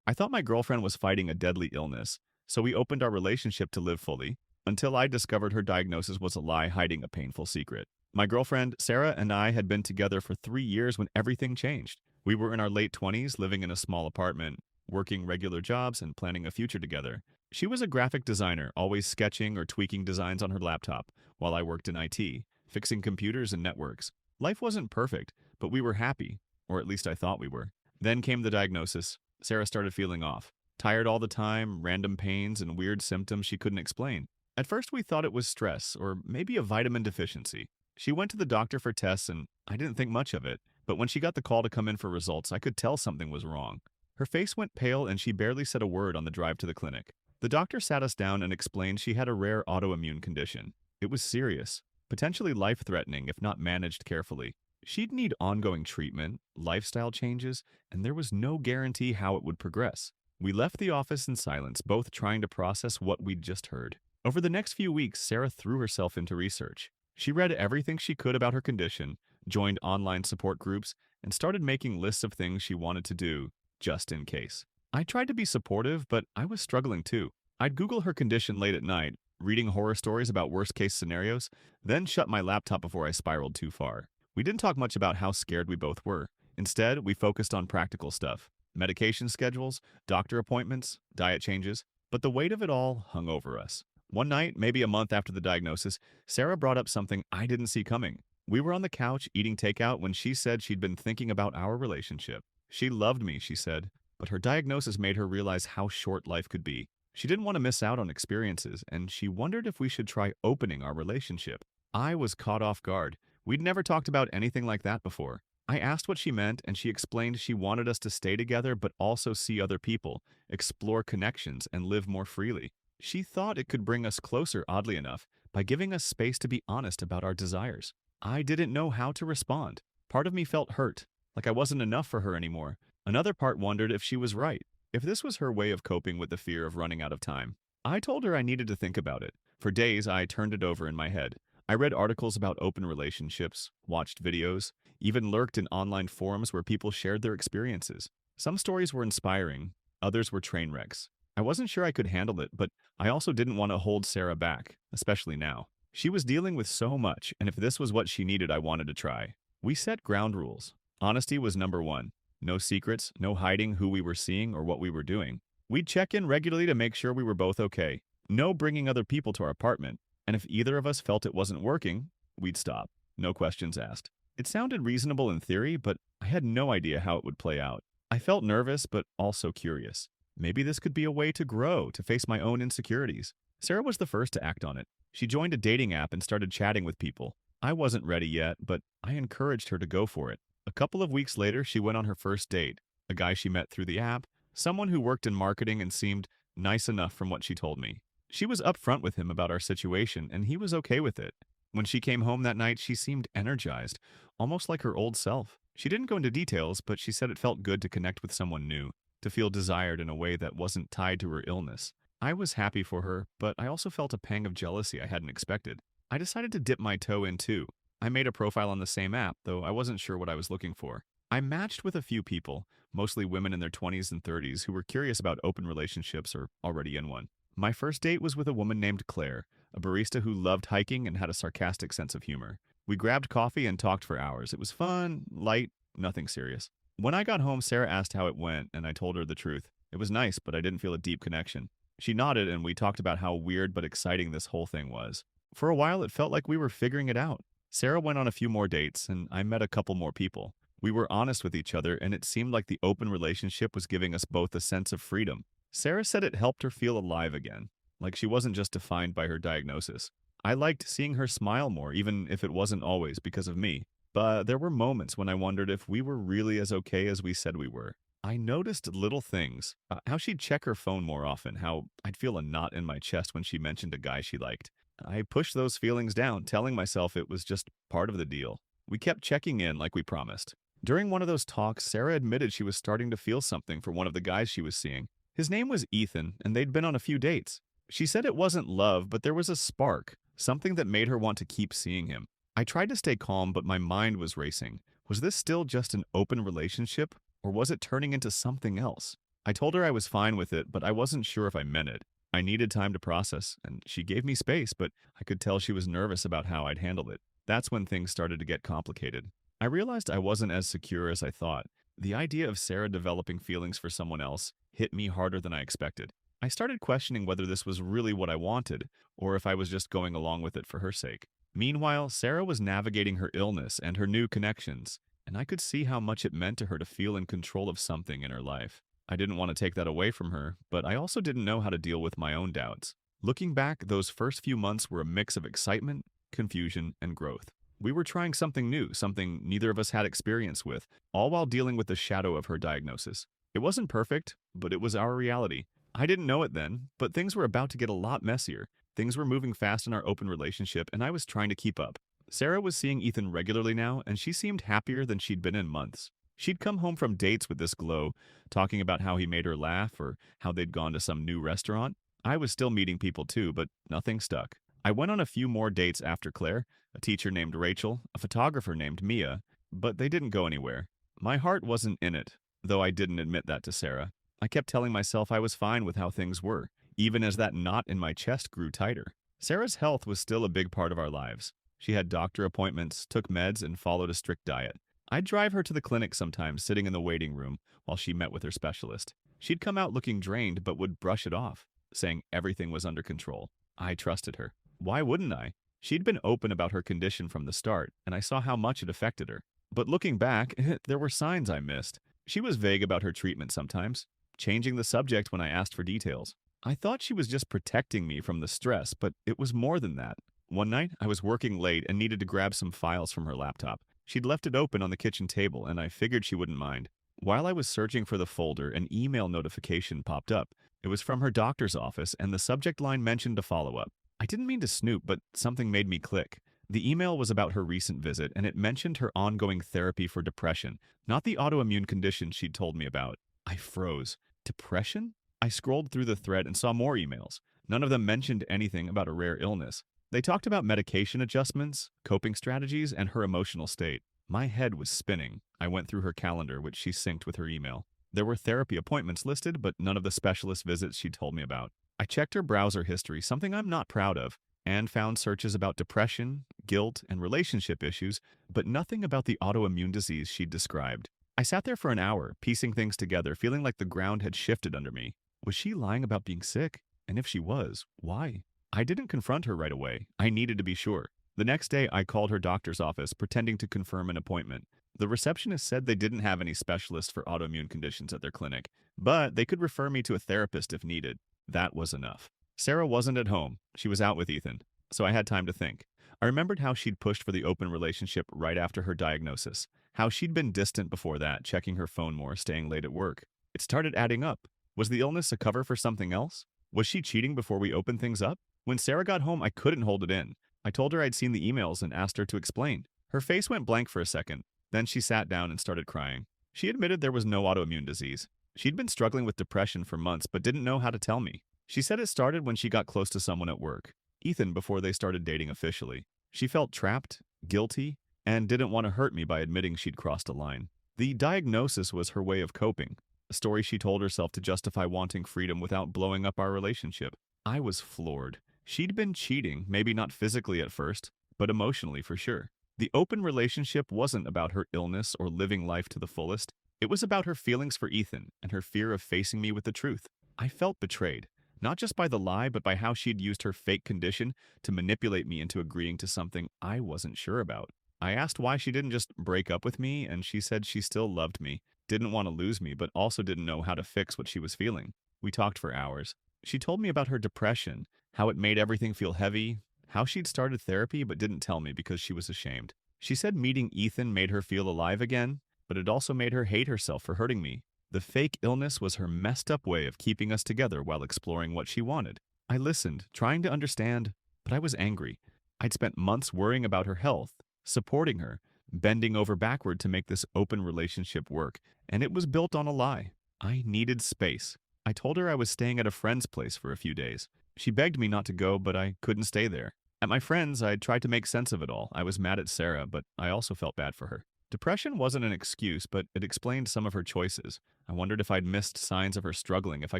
I thought my girlfriend was fighting a deadly illness, so we opened our relationship to live fully, until I discovered her diagnosis was a lie hiding a painful secret. My girlfriend, Sarah, and I had been together for 3 years when everything changed. We were in our late 20s, living in a small apartment, working regular jobs, and planning a future together. She was a graphic designer, always sketching or tweaking designs on her laptop, while I worked in IT, fixing computers and networks. Life wasn't perfect, but we were happy, or at least I thought we were. Then came the diagnosis. Sarah started feeling off. Tired all the time, random pains, and weird symptoms she couldn't explain. At first, we thought it was stress, or maybe a vitamin deficiency. She went to the doctor for tests, and I didn't think much of it. But when she got the call to come in for results, I could tell something was wrong. Her face went pale, and she barely said a word on the drive to the clinic. The doctor sat us down and explained she had a rare autoimmune condition. It was serious, potentially life-threatening if not managed carefully. She'd need ongoing treatment, lifestyle changes, and there was no guarantee how it would progress. We left the office in silence, both trying to process what we'd just heard. Over the next few weeks, Sarah threw herself into research. She read everything she could about her condition, joined online support groups, and started making lists of things she wanted to do, just in case. I tried to be supportive, but I was struggling too. I'd Google her condition late at night, reading horror stories about worst-case scenarios, then shut my laptop before I spiraled too far. We didn't talk much about how scared we both were. Instead, we focused on practical stuff. Medication schedules, doctor appointments, diet changes. But the weight of it all hung over us. One night, maybe a month after the diagnosis, Sarah brought up something I didn't see coming. We were on the couch eating takeout when she said she'd been thinking about our relationship. She loved me, she said, but her diagnosis made her realize how short life could be. She didn't want to miss out on experiences, and she wondered if we should try opening our relationship. I was caught off guard. We'd never talked about anything like that before. I asked what she meant, and she explained she wanted us to stay together but also see other people, explore connections, and live more freely. She thought it could bring us closer, oddly enough, by giving us space to be honest about our desires. I didn't know how to respond. Part of me felt hurt, like I wasn't enough for her anymore. Another part wondered if she was right, if this was her way of coping with the fear of running out of time. I told her I needed to think about it. For days, I turned it over in my head. I read articles about open relationships, watched videos, even lurked in online forums where people shared their experiences. Some stories were inspiring, others were train wrecks. I wasn't sure I could handle it, but I also didn't want to hold Sarah back, especially now. She was dealing with so much, and if this was what she needed, I wanted to try. We set ground rules. Honesty was number one. No secrets, no hiding who we were seeing or what we were doing. We'd check in regularly to make sure we were both okay. No bringing other people to our apartment. And if either of us felt it wasn't working, we'd stop. No questions asked. It sounded reasonable in theory, but I had no idea how it would play out. I felt nervous, but also curious. Maybe this could be a way to grow, to face my own insecurities. Sarah was the first to act on it. She joined a dating app and started chatting with people. I wasn't ready yet, but I encouraged her to go for it. A couple of weeks later, she went on her first date. A guy she met through the app, someone who worked in marketing and seemed nice enough from what she told me. She was upfront with him about our situation, and he was okay with it. When she came home that night, she seemed energized, almost like her old self. She didn't go into details, but she said it felt good to connect with someone new, to feel desired in a way that wasn't tied to her illness. I was happy for her, but I also felt a pang of jealousy I hadn't expected. I decided to dip my toe in too. I made a profile on the same app, though I wasn't sure what I was looking for. I matched with a few people, mostly women in their 20s and 30s who were curious about open relationships or already in one. My first date was with a woman named Claire, a barista who loved hiking and had a sarcastic sense of humor. We grabbed coffee and talked for hours. It was fun, light, nothing serious. When I got home, Sarah asked how it went, and I told her the truth. It was nice, but I didn't feel a deep connection. She nodded, and we talked about how weird but exciting this whole thing was. For a while, it felt like we were figuring it out. Sarah went on a few more dates, and I met a couple more people. We were honest with each other, and it seemed like the open relationship was giving us both a sense of freedom. Sarah said it helped her feel alive again, like she wasn't just defined by her diagnosis. I liked seeing her smile more, even if it wasn't always because of me. But there were moments when I wondered if we were really as okay as we said we were. I noticed little things, how she'd check her phone more often, how I'd feel a knot in my chest when she mentioned a guy she liked. I pushed those feelings down, telling myself it was just part of the deal. We kept checking in like we promised. During one of those talks, Sarah admitted she was starting to feel something for one of the guys she was seeing. His name was Ethan, and they'd been on a few dates. She said it wasn't love, but there was a spark, something that made her want to keep seeing him. I tried to stay calm, but my mind was racing. Was this still just an open relationship, or was it turning into something else? I told her I was fine with it, but I wasn't sure if I meant it. I needed time to process, and she gave me space, but I could tell she was nervous about how I'd handle it. That's when things started to get complicated. I realized I wasn't as secure as I thought. The idea of Sarah developing feelings for someone else hit me harder than I expected. I started questioning whether this was really what I wanted, or if I was just going along with it for her sake. Meanwhile, Sarah was navigating her illness and her new connections, and I could see how much it meant to her to feel in control of something in her life. I didn't want to take that away from her, but I also didn't know how to deal with my own doubts. Looking back, those first few months were a mix of excitement, confusion, and growth. We were trying something new, something neither of us had experience with, all while dealing with the shadow of her diagnosis. It wasn't perfect, but it was our reality. I didn't know it then, but things were about to get a lot messier. Things were moving fast in our open relationship, and I was trying to keep up. Sarah was seeing Ethan regularly now, and she seemed happier than she'd been in months. She'd come home from dates with this glow, talking about how he made her laugh or how they'd gone to some new restaurant. I was still meeting people too, but nothing stuck. I went on a few more dates after Claire, a teacher named Rachel, a photographer named Mia, but they didn't go anywhere. My heart wasn't in it, though I didn't admit that to Sarah. I kept telling myself I was fine with how things were, even as that knot in my chest grew tighter. Sarah's health was still a big part of our lives. She had doctor appointments, took meds, and followed a strict diet. I'd drive her to the clinic sometimes, sitting in the waiting room while she met with her specialist. She'd come out looking drained but would brush it off, saying everything was under control. I trusted her. Why wouldn't I? She'd been open about her condition from the start, and I saw how much it affected her. But looking back, there were signs I missed. She was vague about her treatment sometimes, changing the subject when I asked for details. I thought she was just protecting me from the stress, but it was more than that. One night, I was working late and needed to grab some files from her laptop. She'd left it open on the kitchen table, and I figured she wouldn't mind. While I was searching for the folder, an email notification popped up. It was from her doctor's office, and the subject line mentioned a follow-up. I didn't mean to snoop, but something made me click. The email was about her recent visit, and it mentioned her ongoing therapy for depression, not the autoimmune condition she'd told me about. I froze. Depression? I scrolled through the thread and saw more emails. None of them mentioned anything about a rare illness. They talked about medication adjustments, coping strategies, and her emotional state. My head was spinning. I went through her calendar, which she synced with her email. There were therapy appointments listed, but none of the specialist visits she'd told me about. I checked her browser history, something I'm not proud of, and found searches about depression, guilt, and relationship issues, but nothing about the autoimmune disease she'd described. I sat there for an hour, piecing things together, feeling like the ground had shifted under me. Was she lying about being sick? And if she was, why? I didn't confront her right away. I needed to be sure. The next day, I called her doctor's office, pretending to confirm an appointment. The receptionist said they didn't have any specialists for autoimmune conditions at their clinic, but they could refer me to a therapist if needed. That was enough. Sarah wasn't at home. She was out with Ethan, so I had time to think. I remembered how she'd pushed for the open relationship right after her diagnosis, how she'd been distant before that, checking her phone more, staying late at work. It started adding up. Was the illness a cover for something else? Was she cheating before we opened things up? When Sarah got home, I couldn't hold it in. I told her I'd seen the emails and asked her to explain. Her face went blank for a second. Then she sat down and started crying. She admitted there was no autoimmune disease. She'd been struggling with depression for months but didn't know how to tell me. She said it started when she got close to someone at work, Ethan, before they started dating officially. She felt trapped, guilty, and didn't want to hurt me by admitting she'd crossed a line. The diagnosis was her way of coping, a story she told herself to justify wanting freedom without blowing up our relationship. I was floored. She'd been cheating, maybe not physically at first, but emotionally for sure. The open relationship wasn't about her illness or living life to the fullest. It was about her feelings for Ethan and her fear of facing me with the truth. I felt betrayed, not just by the lie, but by how she'd used her fake condition to manipulate me into agreeing to something I wasn't sure about. I asked why she didn't just break up with me, and she said she still loved me, didn't want to lose me, but also didn't know how to fix what she was feeling. We talked for hours. She told me about her depression, how it made everything feel heavy, how she'd started therapy but didn't tell me because she was ashamed. She said meeting Ethan made her feel alive again, but it also made her hate herself for hurting me. The fake illness was her messed up way of keeping us together while exploring what she wanted. I listened, trying to understand, but I was angry. I'd spent months worrying about her health, supporting her, bending over backward to make this open relationship work, and it was built on a lie. I needed space. I told her I was staying at a friend's place for a few days. She begged me not to go, but I couldn't stay there. At my friend's, I tried to make sense of it all. I was mad at Sarah, but I also felt bad for her. Depression wasn't an excuse, but it explained some of her choices. I wondered if I'd missed signs of her struggling, if I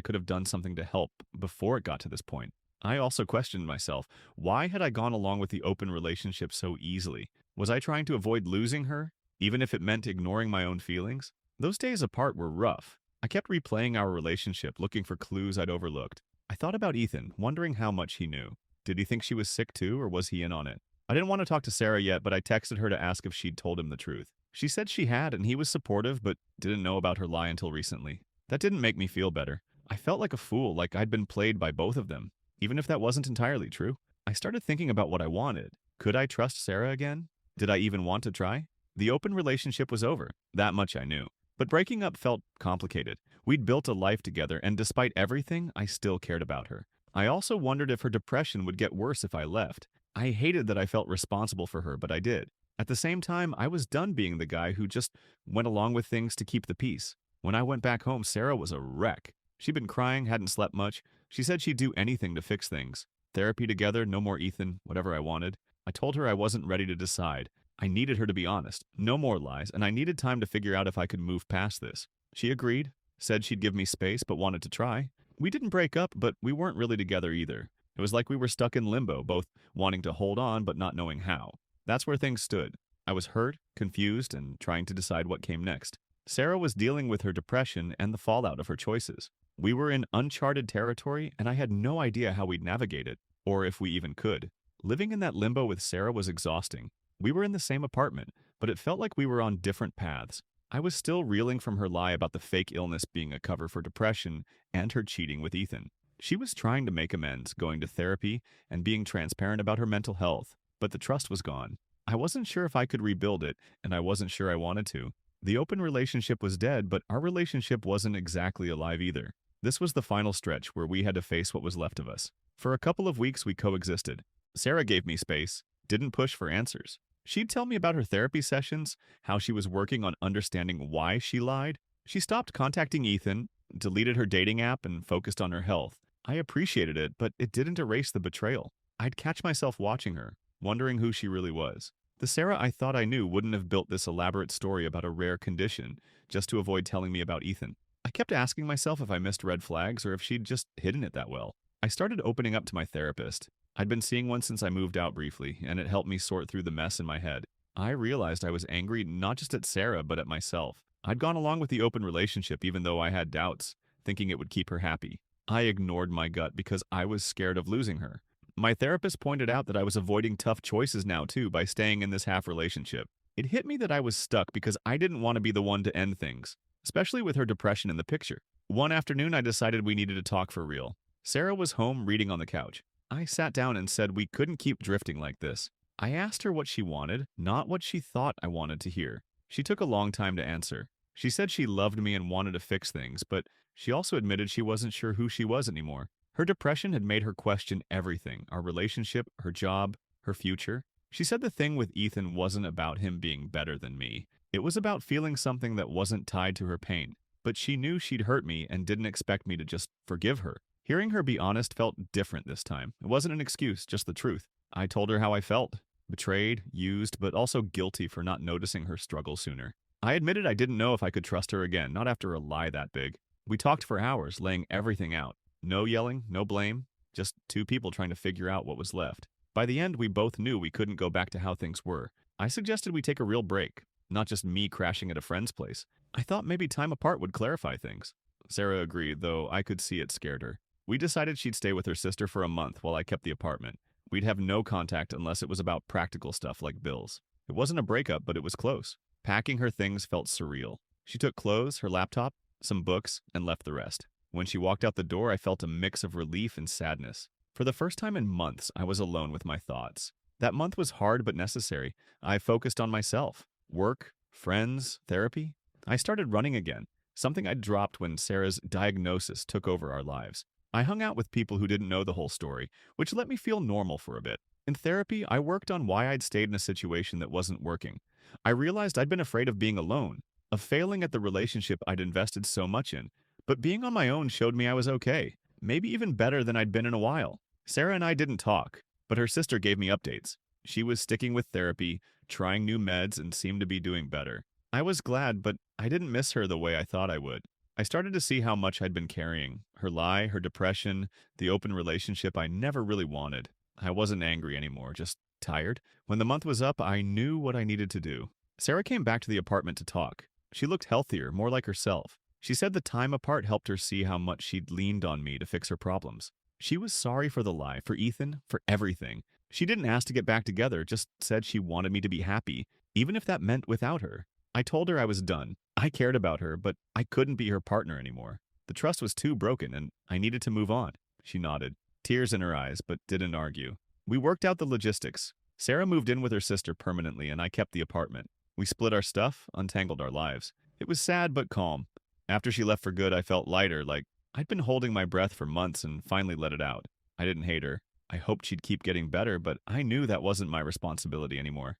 could have done something to help before it got to this point. I also questioned myself. Why had I gone along with the open relationship so easily? Was I trying to avoid losing her, even if it meant ignoring my own feelings? Those days apart were rough. I kept replaying our relationship, looking for clues I'd overlooked. I thought about Ethan, wondering how much he knew. Did he think she was sick too, or was he in on it? I didn't want to talk to Sarah yet, but I texted her to ask if she'd told him the truth. She said she had, and he was supportive, but didn't know about her lie until recently. That didn't make me feel better. I felt like a fool, like I'd been played by both of them, even if that wasn't entirely true. I started thinking about what I wanted. Could I trust Sarah again? Did I even want to try? The open relationship was over. That much I knew. But breaking up felt complicated. We'd built a life together, and despite everything, I still cared about her. I also wondered if her depression would get worse if I left. I hated that I felt responsible for her, but I did. At the same time, I was done being the guy who just went along with things to keep the peace. When I went back home, Sarah was a wreck. She'd been crying, hadn't slept much. She said she'd do anything to fix things. Therapy together, no more Ethan, whatever I wanted. I told her I wasn't ready to decide. I needed her to be honest, no more lies, and I needed time to figure out if I could move past this. She agreed, said she'd give me space, but wanted to try. We didn't break up, but we weren't really together either. It was like we were stuck in limbo, both wanting to hold on but not knowing how. That's where things stood. I was hurt, confused, and trying to decide what came next. Sarah was dealing with her depression and the fallout of her choices. We were in uncharted territory, and I had no idea how we'd navigate it, or if we even could. Living in that limbo with Sarah was exhausting. We were in the same apartment, but it felt like we were on different paths. I was still reeling from her lie about the fake illness being a cover for depression and her cheating with Ethan. She was trying to make amends, going to therapy, and being transparent about her mental health, but the trust was gone. I wasn't sure if I could rebuild it, and I wasn't sure I wanted to. The open relationship was dead, but our relationship wasn't exactly alive either. This was the final stretch where we had to face what was left of us. For a couple of weeks, we coexisted. Sarah gave me space, didn't push for answers. She'd tell me about her therapy sessions, how she was working on understanding why she lied. She stopped contacting Ethan, deleted her dating app, and focused on her health. I appreciated it, but it didn't erase the betrayal. I'd catch myself watching her, wondering who she really was. The Sarah I thought I knew wouldn't have built this elaborate story about a rare condition just to avoid telling me about Ethan. I kept asking myself if I missed red flags or if she'd just hidden it that well. I started opening up to my therapist. I'd been seeing one since I moved out briefly, and it helped me sort through the mess in my head. I realized I was angry not just at Sarah, but at myself. I'd gone along with the open relationship even though I had doubts, thinking it would keep her happy. I ignored my gut because I was scared of losing her. My therapist pointed out that I was avoiding tough choices now too by staying in this half relationship. It hit me that I was stuck because I didn't want to be the one to end things, especially with her depression in the picture. One afternoon, I decided we needed to talk for real. Sarah was home reading on the couch. I sat down and said we couldn't keep drifting like this. I asked her what she wanted, not what she thought I wanted to hear. She took a long time to answer. She said she loved me and wanted to fix things, but she also admitted she wasn't sure who she was anymore. Her depression had made her question everything, our relationship, her job, her future. She said the thing with Ethan wasn't about him being better than me. It was about feeling something that wasn't tied to her pain. But she knew she'd hurt me and didn't expect me to just forgive her. Hearing her be honest felt different this time. It wasn't an excuse, just the truth. I told her how I felt. Betrayed, used, but also guilty for not noticing her struggle sooner. I admitted I didn't know if I could trust her again, not after a lie that big. We talked for hours, laying everything out. No yelling, no blame, just two people trying to figure out what was left. By the end, we both knew we couldn't go back to how things were. I suggested we take a real break, not just me crashing at a friend's place. I thought maybe time apart would clarify things. Sarah agreed, though I could see it scared her. We decided she'd stay with her sister for a month while I kept the apartment. We'd have no contact unless it was about practical stuff like bills. It wasn't a breakup, but it was close. Packing her things felt surreal. She took clothes, her laptop, some books, and left the rest. When she walked out the door, I felt a mix of relief and sadness. For the first time in months, I was alone with my thoughts. That month was hard but necessary. I focused on myself. Work, friends, therapy. I started running again, something I'd dropped when Sarah's diagnosis took over our lives. I hung out with people who didn't know the whole story, which let me feel normal for a bit. In therapy, I worked on why I'd stayed in a situation that wasn't working. I realized I'd been afraid of being alone, of failing at the relationship I'd invested so much in. But being on my own showed me I was okay, maybe even better than I'd been in a while. Sarah and I didn't talk, but her sister gave me updates. She was sticking with therapy, trying new meds, and seemed to be doing better. I was glad, but I didn't miss her the way I thought I would. I started to see how much I'd been carrying her lie, her depression, the open relationship I never really wanted. I wasn't angry anymore, just tired. When the month was up, I knew what I needed to do. Sarah came back to the apartment to talk. She looked healthier, more like herself. She said the time apart helped her see how much she'd leaned on me to fix her problems. She was sorry for the lie, for Ethan, for everything. She didn't ask to get back together, just said she wanted me to be happy, even if that meant without her. I told her I was done. I cared about her, but I couldn't be her partner anymore. The trust was too broken, and I needed to move on. She nodded, tears in her eyes, but didn't argue. We worked out the logistics. Sarah moved in with her sister permanently, and I kept the apartment. We split our stuff, untangled our lives. It was sad but calm. After she left for good, I felt lighter, like I'd been holding my breath for months and finally let it out. I didn't hate her. I hoped she'd keep getting better, but I knew that wasn't my responsibility anymore.